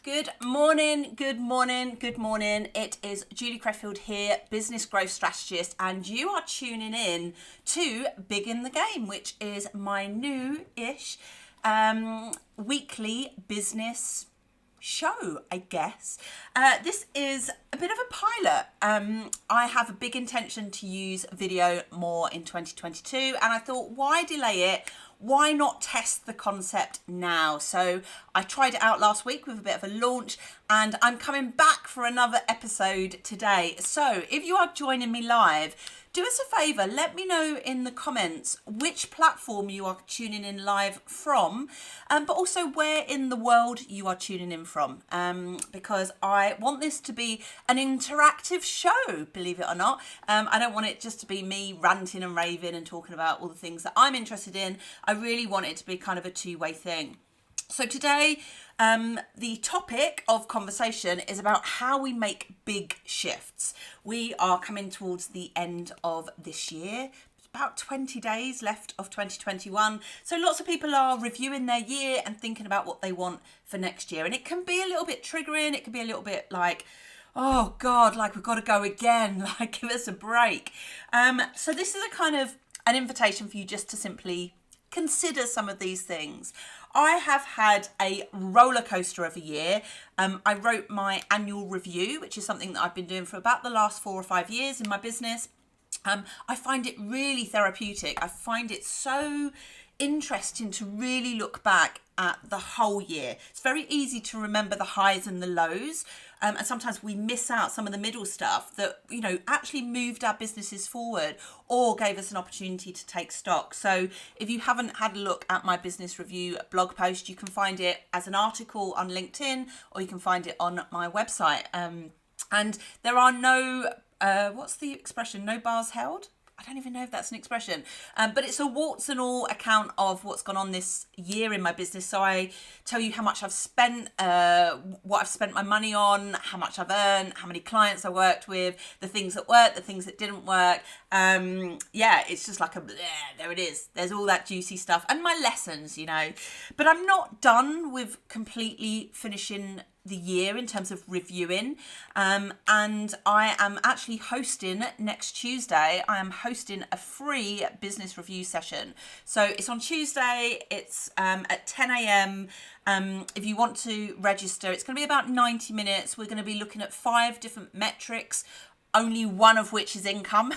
Good morning, good morning, good morning. It is Julie Creffield here, business growth strategist, and you are tuning in to Big in the Game, which is my new-ish weekly business show, I guess. This is a bit of a pilot. I have a big intention to use video more in 2022, and I thought, why delay it? Why not test the concept now? So I tried it out last week with a bit of a launch, and I'm coming back for another episode today. So if you are joining me live, do us a favour, let me know in the comments which platform you are tuning in live from, but also where in the world you are tuning in from, because I want this to be an interactive show, believe it or not. I don't want it just to be me ranting and raving and talking about all the things that I'm interested in. I really want it to be kind of a two-way thing. So today, the topic of conversation is about how we make big shifts. We are coming towards the end of this year. About 20 days left of 2021. So lots of people are reviewing their year and thinking about what they want for next year. And it can be a little bit triggering. It can be a little bit like, oh God, like we've got to go again, like give us a break. So this is a kind of an invitation for you just to simply consider some of these things. I have had a roller coaster of a year. I wrote my annual review, which is something that I've been doing for about the last 4 or 5 years in my business. I find it really therapeutic. I find it so interesting to really look back at the whole year. It's very easy to remember the highs and the lows. And sometimes we miss out some of the middle stuff that, you know, actually moved our businesses forward or gave us an opportunity to take stock. So if you haven't had a look at my business review blog post, you can find it as an article on LinkedIn, or you can find it on my website. And there are no, what's the expression? No bars held? I don't even know if that's an expression, but it's a warts and all account of what's gone on this year in my business. So I tell you how much I've spent, what I've spent my money on, how much I've earned, how many clients I worked with, the things that worked, the things that didn't work. Yeah, it's just like there it is. There's all that juicy stuff and my lessons, you know, but I'm not done with completely finishing the year in terms of reviewing, and I am actually hosting next Tuesday. I am hosting a free business review session. So it's on Tuesday. It's at 10 a.m. If you want to register, it's going to be about 90 minutes. We're going to be looking at 5 different metrics, only one of which is income.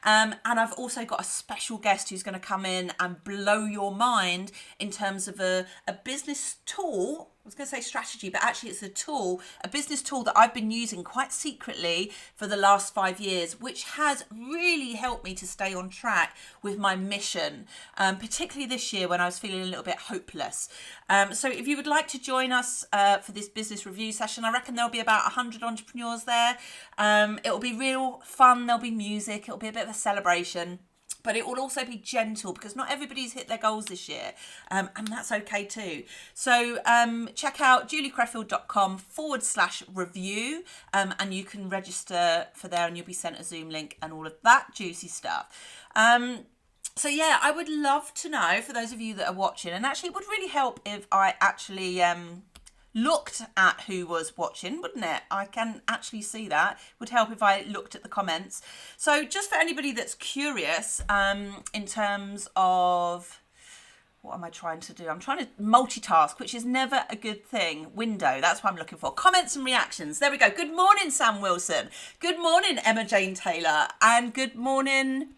And I've also got a special guest who's going to come in and blow your mind in terms of a business tool. I was going to say strategy, but actually it's a tool, a business tool that I've been using quite secretly for the last 5 years, which has really helped me to stay on track with my mission, particularly this year when I was feeling a little bit hopeless. So if you would like to join us for this business review session, I reckon there'll be about 100 entrepreneurs there. It'll be real fun. There'll be music. It'll be a bit of a celebration. But it will also be gentle because not everybody's hit their goals this year, and that's okay too. So check out juliecreffield.com/review, and you can register for there, and you'll be sent a Zoom link and all of that juicy stuff. So yeah, I would love to know, for those of you that are watching, and actually it would really help if I actually looked at who was watching, wouldn't it? I can actually see that. It would help if I looked at the comments. So just for anybody that's curious, in terms of, what am I trying to do? I'm trying to multitask, which is never a good thing. Window, that's what I'm looking for. Comments and reactions. There we go. Good morning, Sam Wilson. Good morning, Emma Jane Taylor. And good morning,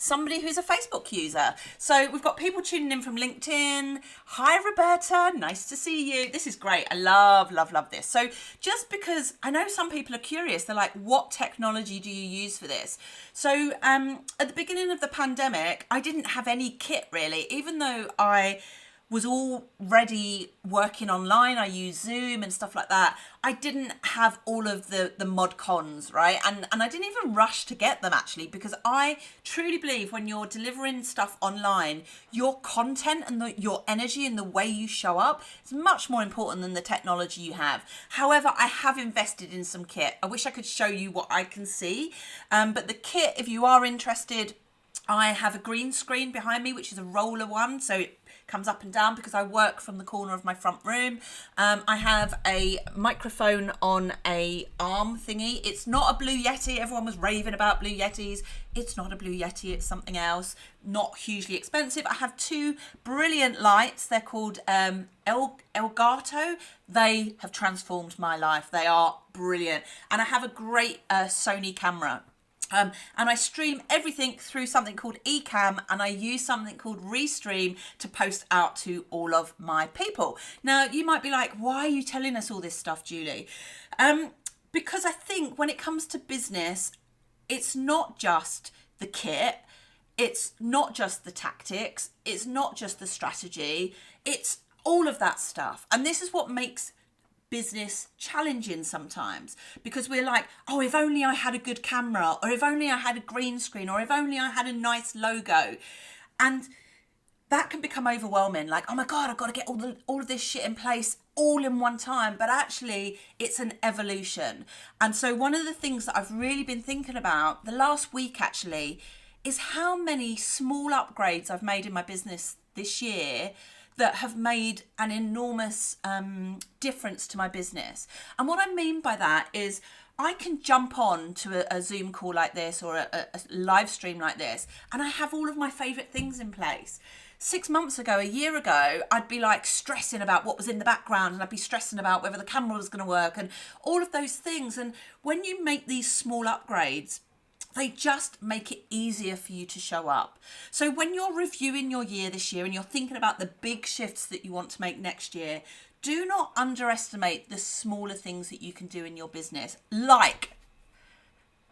somebody who's a Facebook user. So we've got people tuning in from LinkedIn. Hi, Roberta. Nice to see you. This is great. I love this. So just because I know some people are curious, they're like, what technology do you use for this? So at the beginning of the pandemic, I didn't have any kit really, even though I was already working online. I used Zoom and stuff like that. I didn't have all of the mod cons, right? And I didn't even rush to get them actually, because I truly believe when you're delivering stuff online, your content and your energy and the way you show up is much more important than the technology you have. However, I have invested in some kit. I wish I could show you what I can see. But the kit, if you are interested, I have a green screen behind me, which is a roller one. So it comes up and down because I work from the corner of my front room. I have a microphone on a arm thingy. It's not a Blue Yeti. Everyone was raving about Blue Yetis. It's not a Blue Yeti, it's something else, not hugely expensive. I have two brilliant lights. They're called Elgato. They have transformed my life. They are brilliant. And I have a great Sony camera. And I stream everything through something called Ecamm, and I use something called Restream to post out to all of my people. Now, you might be like, why are you telling us all this stuff, Julie? Because I think when it comes to business, it's not just the kit, it's not just the tactics, it's not just the strategy, it's all of that stuff. And this is what makes business challenging sometimes, because we're like, oh, if only I had a good camera, or if only I had a green screen, or if only I had a nice logo. And that can become overwhelming, like, oh my God, I've got to get all of this shit in place all in one time. But actually, it's an evolution. And so one of the things that I've really been thinking about the last week actually is how many small upgrades I've made in my business this year that have made an enormous difference to my business. And what I mean by that is I can jump on to a Zoom call like this, or a live stream like this, and I have all of my favourite things in place. 6 months ago, a year ago, I'd be like stressing about what was in the background, and I'd be stressing about whether the camera was going to work and all of those things. And when you make these small upgrades, they just make it easier for you to show up. So when you're reviewing your year this year and you're thinking about the big shifts that you want to make next year, do not underestimate the smaller things that you can do in your business, like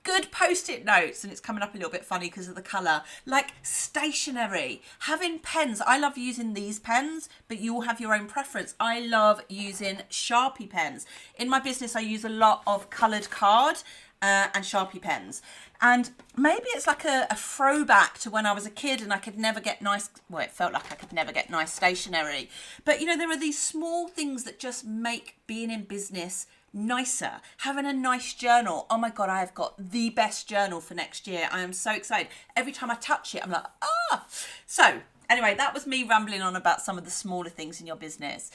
good post-it notes, and it's coming up a little bit funny because of the colour, like stationery, having pens. I love using these pens, but you will have your own preference. I love using Sharpie pens. In my business, I use a lot of coloured card and Sharpie pens. And maybe it's like a throwback to when I was a kid and I could never get nice, well, it felt like I could never get nice stationery. But, you know, there are these small things that just make being in business nicer. Having a nice journal. Oh my God, I have got the best journal for next year. I am so excited. Every time I touch it, I'm like, ah. So anyway, that was me rambling on about some of the smaller things in your business.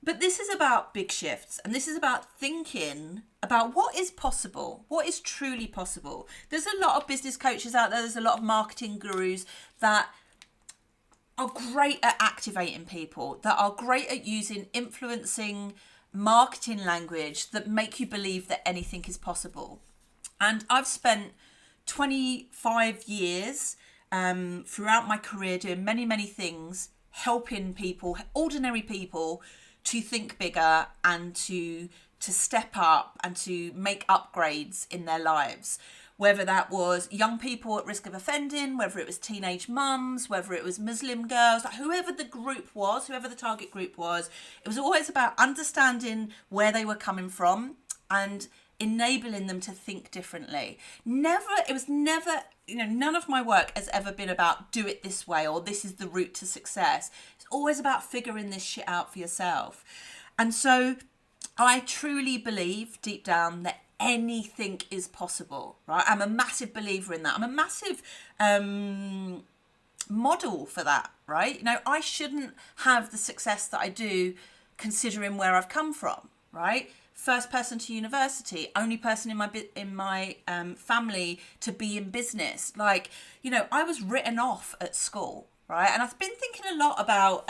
But this is about big shifts, and this is about thinking about what is possible, what is truly possible. There's a lot of business coaches out there, there's a lot of marketing gurus that are great at activating people, that are great at using influencing marketing language that make you believe that anything is possible. And I've spent 25 years throughout my career doing many, many things, helping people, ordinary people, to think bigger and to step up and to make upgrades in their lives. Whether that was young people at risk of offending, whether it was teenage mums, whether it was Muslim girls, like whoever the group was, whoever the target group was, it was always about understanding where they were coming from and enabling them to think differently. It was never, none of my work has ever been about do it this way or this is the route to success. It's always about figuring this shit out for yourself. And so I truly believe deep down that anything is possible, right? I'm a massive believer in that. I'm a massive model for that, right? I shouldn't have the success that I do considering where I've come from, right? First person to university, only person in my family to be in business. Like, I was written off at school, right? And I've been thinking a lot about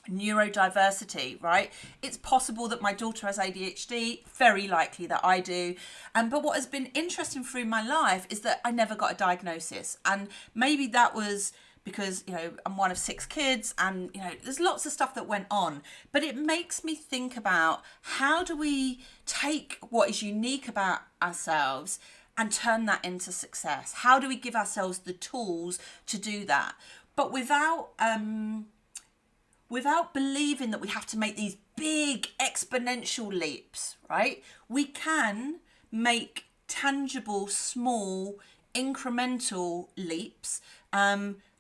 neurodiversity, right? It's possible that my daughter has ADHD, very likely that I do. But what has been interesting through my life is that I never got a diagnosis. And maybe that was because, I'm one of 6 kids and, there's lots of stuff that went on. But it makes me think about how do we take what is unique about ourselves and turn that into success? How do we give ourselves the tools to do that? But without believing that we have to make these big exponential leaps, right? We can make tangible, small, incremental leaps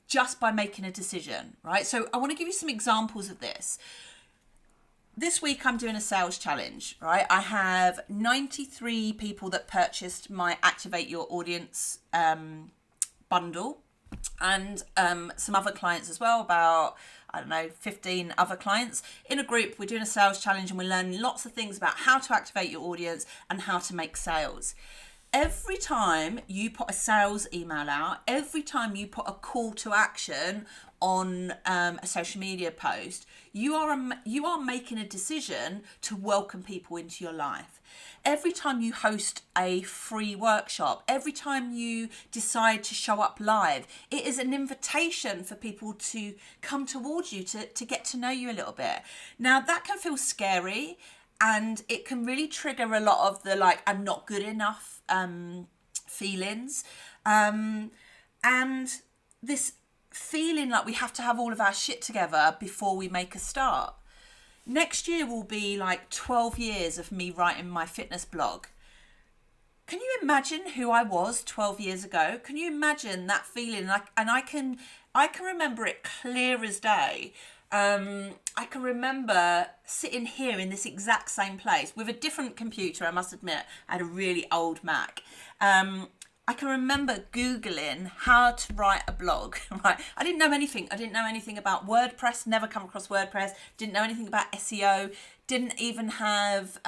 just by making a decision, right? So I want to give you some examples of this. This week I'm doing a sales challenge, right? I have 93 people that purchased my Activate Your Audience bundle. and some other clients as well, about, I don't know, 15 other clients in a group. We're doing a sales challenge and we're learning lots of things about how to activate your audience and how to make sales. Every time you put a sales email out, every time you put a call to action on a social media post, you are making a decision to welcome people into your life. Every time you host a free workshop, every time you decide to show up live, it is an invitation for people to come towards you, to get to know you a little bit. Now, that can feel scary, and it can really trigger a lot of the like, I'm not good enough feelings. And this feeling like we have to have all of our shit together before we make a start. Next year will be like 12 years of me writing my fitness blog. Can you imagine who I was 12 years ago? Can you imagine that feeling? And I can remember it clear as day. I can remember sitting here in this exact same place with a different computer. I must admit, I had a really old Mac. I can remember Googling how to write a blog, right? I didn't know anything. I didn't know anything about WordPress, never come across WordPress, didn't know anything about SEO, didn't have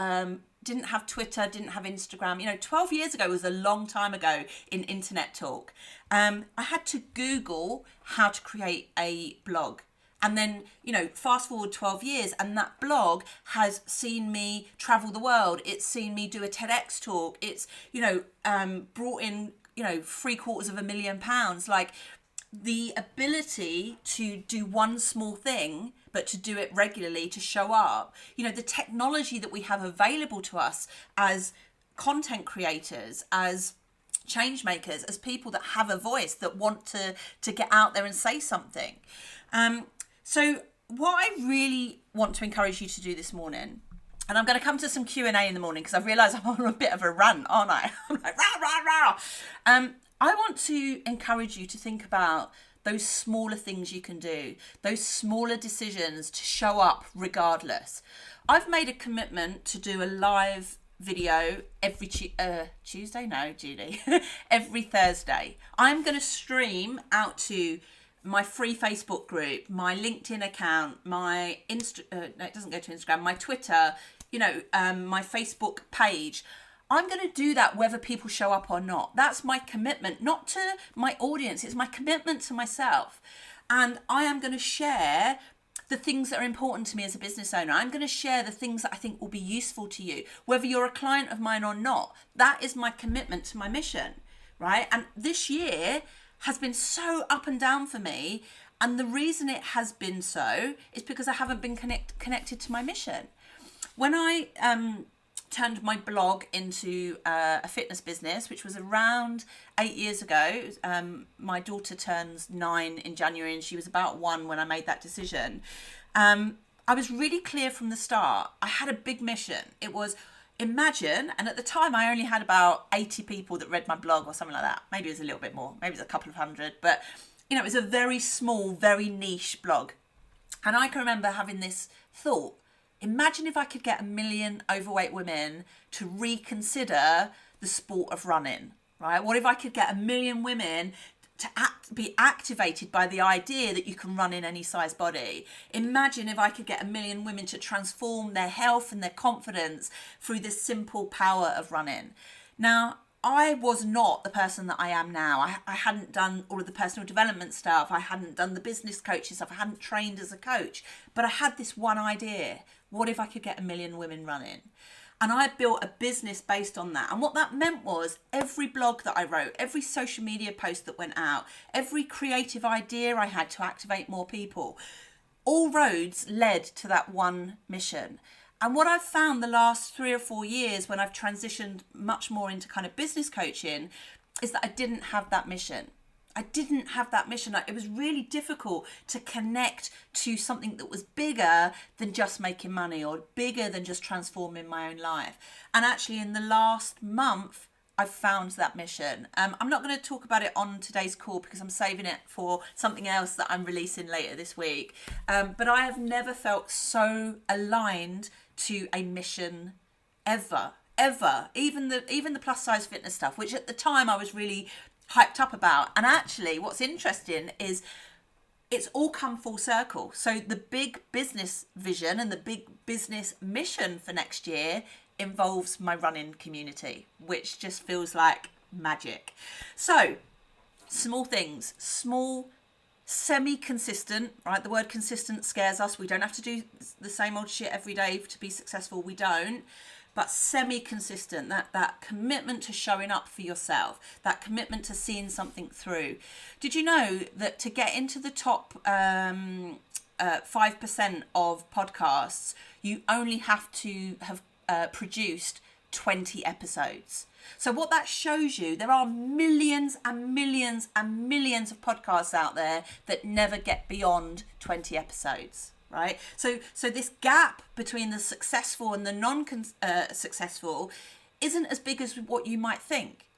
Twitter, didn't have Instagram. 12 years ago was a long time ago in internet talk. I had to Google how to create a blog. And then, fast forward 12 years and that blog has seen me travel the world. It's seen me do a TEDx talk. It's, brought in, £750,000. Like, the ability to do one small thing, but to do it regularly, to show up, the technology that we have available to us as content creators, as change makers, as people that have a voice, that want to get out there and say something. So what I really want to encourage you to do this morning, and I'm going to come to some Q&A in the morning because I've realised I'm on a bit of a rant, aren't I? I'm like, rah, rah, rah. I want to encourage you to think about those smaller things you can do, those smaller decisions to show up regardless. I've made a commitment to do a live video every Tuesday? No, Julie. Every Thursday. I'm going to stream out to my free Facebook group, my LinkedIn account, my it doesn't go to Instagram, my Twitter, my Facebook page. I'm going to do that whether people show up or not. That's my commitment, not to my audience. It's my commitment to myself. And I am going to share the things that are important to me as a business owner. I'm going to share the things that I think will be useful to you, whether you're a client of mine or not. That is my commitment to my mission, right? And this year has been so up and down for me. And the reason it has been so is because I haven't been connected to my mission. When I turned my blog into a fitness business, which was around 8 years ago, my daughter turns 9 in January and she was about 1 when I made that decision. I was really clear from the start. I had a big mission. It was, imagine, and at the time I only had about 80 people that read my blog or something like that. Maybe it was a little bit more, maybe it was a couple of hundred, but it was a very small, very niche blog. And I can remember having this thought, imagine if I could get 1 million overweight women to reconsider the sport of running, right? What if I could get 1 million women to be activated by the idea that you can run in any size body? Imagine if I could get 1 million women to transform their health and their confidence through the simple power of running. Now, I was not the person that I am now. I hadn't done all of the personal development stuff. I hadn't done the business coaching stuff. I hadn't trained as a coach. But I had this one idea. What if I could get 1 million women running? And I built a business based on that. And what that meant was every blog that I wrote, every social media post that went out, every creative idea I had to activate more people, all roads led to that one mission. And what I've found the last 3 or 4 years when I've transitioned much more into kind of business coaching is that I didn't have that mission. I didn't have that mission. It was really difficult to connect to something that was bigger than just making money or bigger than just transforming my own life. And actually in the last month, I've found that mission. I'm not going to talk about it on today's call because I'm saving it for something else that I'm releasing later this week. But I have never felt so aligned to a mission ever. Even the plus size fitness stuff, which at the time I was really hyped up about. And actually what's interesting is it's all come full circle. So the big business vision and the big business mission for next year involves my running community, which just feels like magic. So small things, small, semi-consistent, right? The word consistent scares us. We don't have to do the same old shit every day to be successful. We don't. But semi-consistent, that commitment to showing up for yourself, that commitment to seeing something through. Did you know that to get into the top 5% of podcasts, you only have to have produced 20 episodes? So what that shows you, there are millions and millions and millions of podcasts out there that never get beyond 20 episodes. Right? So this gap between the successful and the non-successful isn't as big as what you might think.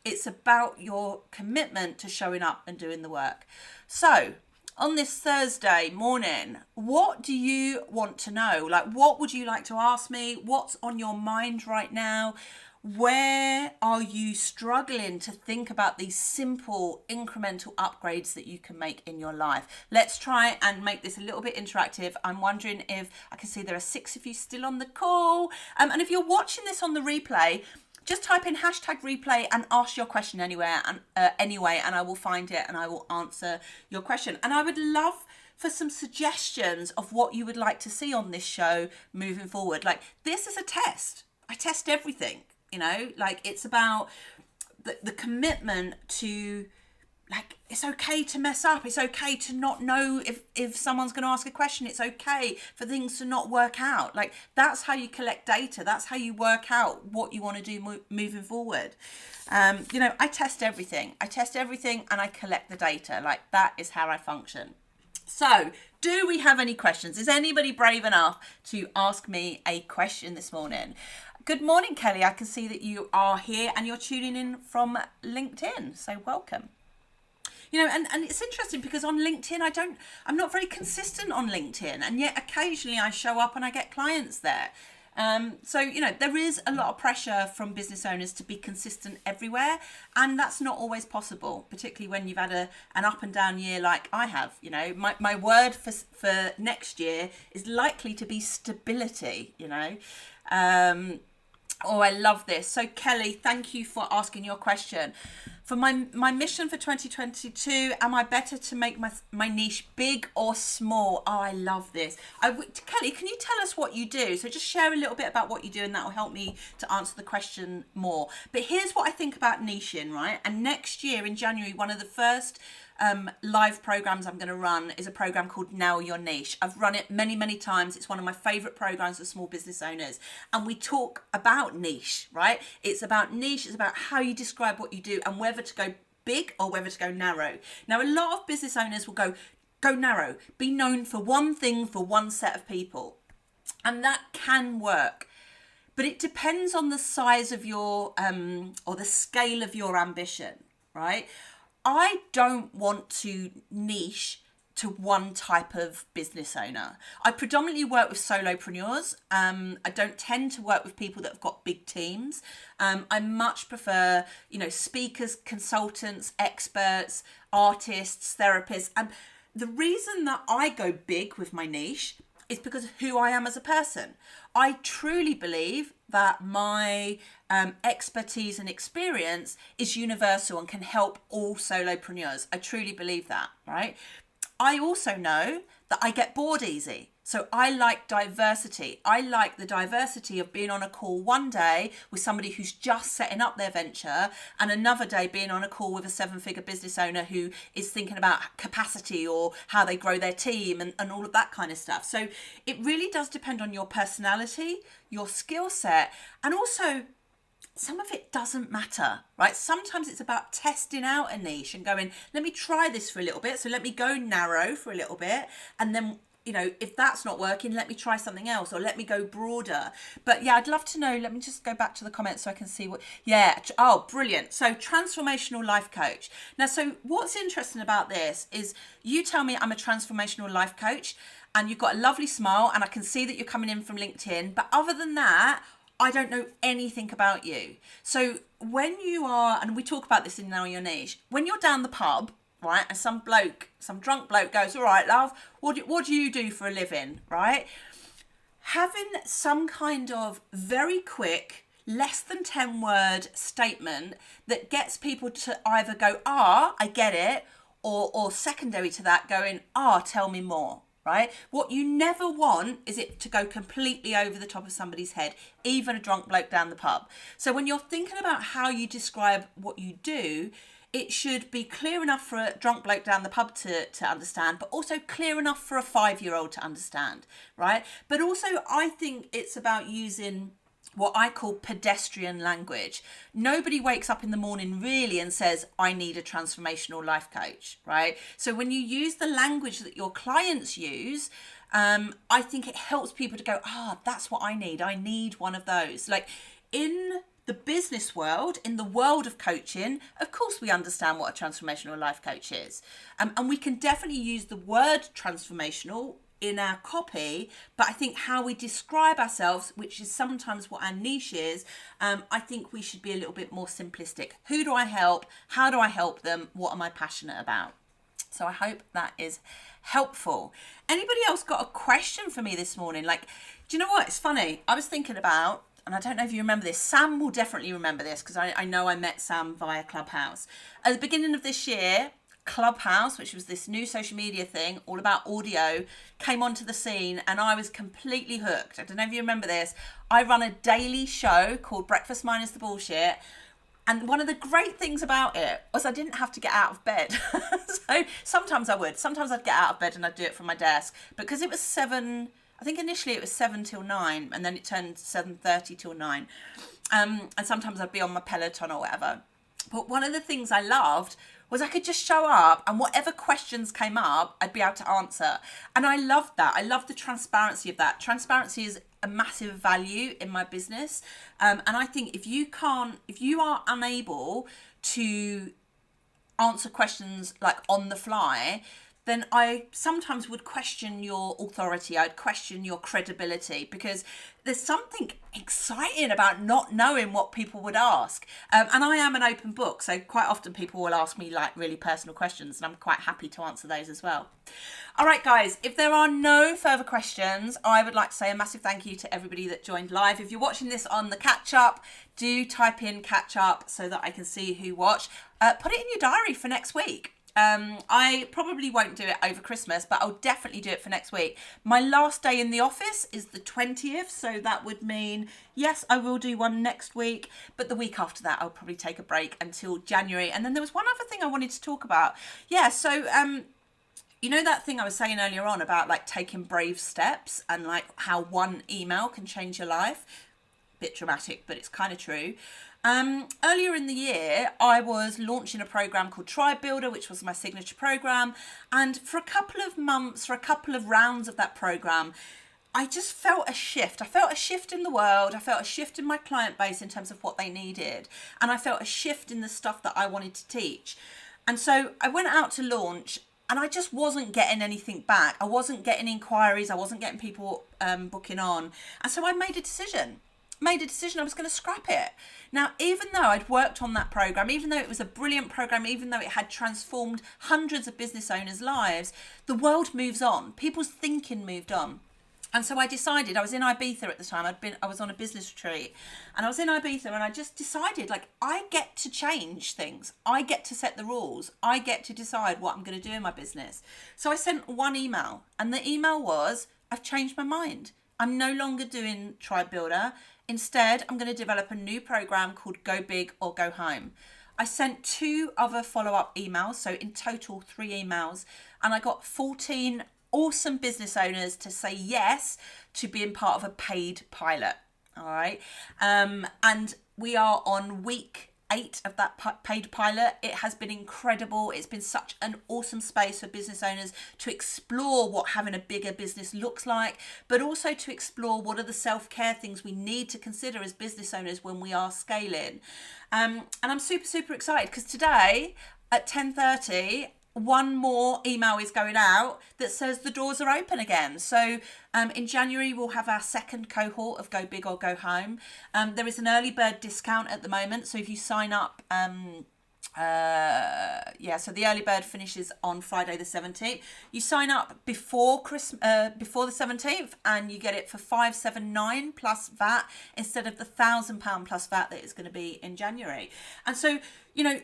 It's about your commitment to showing up and doing the work. So on this Thursday morning, what do you want to know? Like, what would you like to ask me? What's on your mind right now? Where are you struggling to think about these simple incremental upgrades that you can make in your life? Let's try and make this a little bit interactive. I'm wondering if I can see there are 6 of you still on the call. And if you're watching this on the replay, just type in #replay and ask your question anyway, and I will find it and I will answer your question. And I would love for some suggestions of what you would like to see on this show moving forward. Like, this is a test. I test everything. You know, like, it's about the commitment to, like, it's okay to mess up. It's okay to not know if someone's going to ask a question. It's okay for things to not work out. Like, that's how you collect data. That's how you work out what you want to do moving forward. You know, I test everything. And I collect the data. Like, that is how I function. So, do we have any questions? Is anybody brave enough to ask me a question this morning? Good morning, Kelly. I can see that you are here and you're tuning in from LinkedIn. So welcome. You know, and it's interesting because on LinkedIn, I'm not very consistent on LinkedIn, and yet occasionally I show up and I get clients there. So, you know, there is a lot of pressure from business owners to be consistent everywhere, and that's not always possible, particularly when you've had an up and down year like I have. You know, my word for next year is likely to be stability, you know. Oh, I love this. So Kelly, thank you for asking your question. For my mission for 2022, am I better to make my niche big or small? Oh, I love this. Kelly, can you tell us what you do? So just share a little bit about what you do, and that will help me to answer the question more. But here's what I think about niching, right? And next year in January, one of the first live programs I'm going to run is a program called Nail Your Niche. I've run it many, many times. It's one of my favorite programs for small business owners. And we talk about niche, right? It's about niche. It's about how you describe what you do and whether to go big or whether to go narrow. Now, a lot of business owners will go narrow, be known for one thing for one set of people. And that can work. But it depends on the size of your, or the scale of your ambition, right? I don't want to niche to one type of business owner. I predominantly work with solopreneurs. I don't tend to work with people that have got big teams. I much prefer, you know, speakers, consultants, experts, artists, therapists. And the reason that I go big with my niche is because of who I am as a person. I truly believe that my expertise and experience is universal and can help all solopreneurs. I truly believe that, right? I also know that I get bored easy. So I like diversity. I like the diversity of being on a call one day with somebody who's just setting up their venture, and another day being on a call with a 7-figure business owner who is thinking about capacity or how they grow their team and all of that kind of stuff. So it really does depend on your personality, your skill set, and also some of it doesn't matter, right? Sometimes it's about testing out a niche and going, let me try this for a little bit. So let me go narrow for a little bit, and then, you know, if that's not working, let me try something else, or let me go broader. But yeah, I'd love to know. Let me just go back to the comments so I can see what, yeah. Oh, brilliant. So transformational life coach. Now, so what's interesting about this is you tell me I'm a transformational life coach and you've got a lovely smile and I can see that you're coming in from LinkedIn. But other than that, I don't know anything about you. So when you are, and we talk about this in Know Your Niche, when you're down the pub, right, and some drunk bloke goes, all right, love, what do you do for a living, right? Having some kind of very quick, less than 10 word statement that gets people to either go, I get it, or secondary to that going, tell me more. Right? What you never want is it to go completely over the top of somebody's head, even a drunk bloke down the pub. So when you're thinking about how you describe what you do, it should be clear enough for a drunk bloke down the pub to understand, but also clear enough for a 5-year-old to understand, right? But also I think it's about using what I call pedestrian language. Nobody wakes up in the morning really and says, I need a transformational life coach, right? So when you use the language that your clients use, I think it helps people to go, that's what I need. I need one of those. Like in the business world, in the world of coaching, of course we understand what a transformational life coach is. And we can definitely use the word transformational in our copy, but I think how we describe ourselves, which is sometimes what our niche is, I think we should be a little bit more simplistic. Who do I help? How do I help them? What am I passionate about? So I hope that is helpful. Anybody else got a question for me this morning? Like, do you know what? It's funny. I was thinking about, and I don't know if you remember this, Sam will definitely remember this because I know I met Sam via Clubhouse. At the beginning of this year, Clubhouse, which was this new social media thing all about audio, came onto the scene and I was completely hooked. I don't know if you remember this. I run a daily show called Breakfast Minus the Bullshit. And one of the great things about it was I didn't have to get out of bed. So sometimes I would. Sometimes I'd get out of bed and I'd do it from my desk. Because it was 7, I think initially it was 7 till 9 and then it turned 7:30 till 9. And sometimes I'd be on my Peloton or whatever. But one of the things I loved was I could just show up and whatever questions came up, I'd be able to answer. And I loved that. I love the transparency of that. Transparency is a massive value in my business. And I think if you are unable to answer questions like on the fly, then I sometimes would question your authority. I'd question your credibility because there's something exciting about not knowing what people would ask. And I am an open book. So quite often people will ask me like really personal questions and I'm quite happy to answer those as well. All right, guys, if there are no further questions, I would like to say a massive thank you to everybody that joined live. If you're watching this on the catch up, do type in catch up so that I can see who watched. Put it in your diary for next week. I probably won't do it over Christmas, but I'll definitely do it for next week. My last day in the office is the 20th, so that would mean, yes, I will do one next week, but the week after that, I'll probably take a break until January. And then there was one other thing I wanted to talk about. Yeah, so, you know that thing I was saying earlier on about like taking brave steps and like how one email can change your life? Bit dramatic, but it's kind of true. Earlier in the year, I was launching a program called Tribe Builder, which was my signature program. And for a couple of months, for a couple of rounds of that program, I just felt a shift. I felt a shift in the world. I felt a shift in my client base in terms of what they needed. And I felt a shift in the stuff that I wanted to teach. And so I went out to launch and I just wasn't getting anything back. I wasn't getting inquiries. I wasn't getting people booking on. And so I made a decision I was going to scrap it. Now, even though I'd worked on that program, even though it was a brilliant program, even though it had transformed hundreds of business owners' lives, the world moves on. People's thinking moved on. And so I decided, I was in Ibiza at the time, I was on a business retreat, and I was in Ibiza and I just decided, like, I get to change things. I get to set the rules. I get to decide what I'm going to do in my business. So I sent one email, and the email was, I've changed my mind. I'm no longer doing Tribe Builder. Instead, I'm going to develop a new program called Go Big or Go Home. I sent 2 other follow-up emails, so in total 3 emails, and I got 14 awesome business owners to say yes to being part of a paid pilot. All right. And we are on week 8 of that paid pilot. It has been incredible. It's been such an awesome space for business owners to explore what having a bigger business looks like, but also to explore what are the self-care things we need to consider as business owners when we are scaling. And I'm super, super excited because today at 10:30, one more email is going out that says the doors are open again. So in January, we'll have our second cohort of Go Big or Go Home. There is an early bird discount at the moment. So if you sign up, so the early bird finishes on Friday the 17th. You sign up before before the 17th, and you get it for $579 plus VAT instead of the £1,000 plus VAT that it's going to be in January. And so, you know,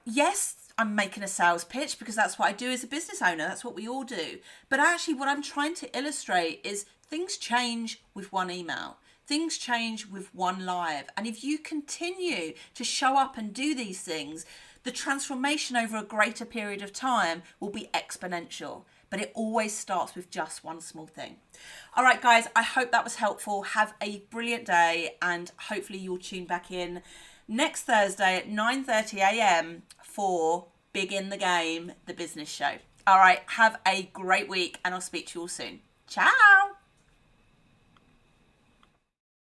yes, I'm making a sales pitch because that's what I do as a business owner. That's what we all do. But actually what I'm trying to illustrate is things change with one email. Things change with one live. And if you continue to show up and do these things, the transformation over a greater period of time will be exponential. But it always starts with just one small thing. All right, guys, I hope that was helpful. Have a brilliant day, and hopefully you'll tune back in next Thursday at 9:30 a.m. for Big in the Game, the business show. All right, have a great week, and I'll speak to you all soon. Ciao.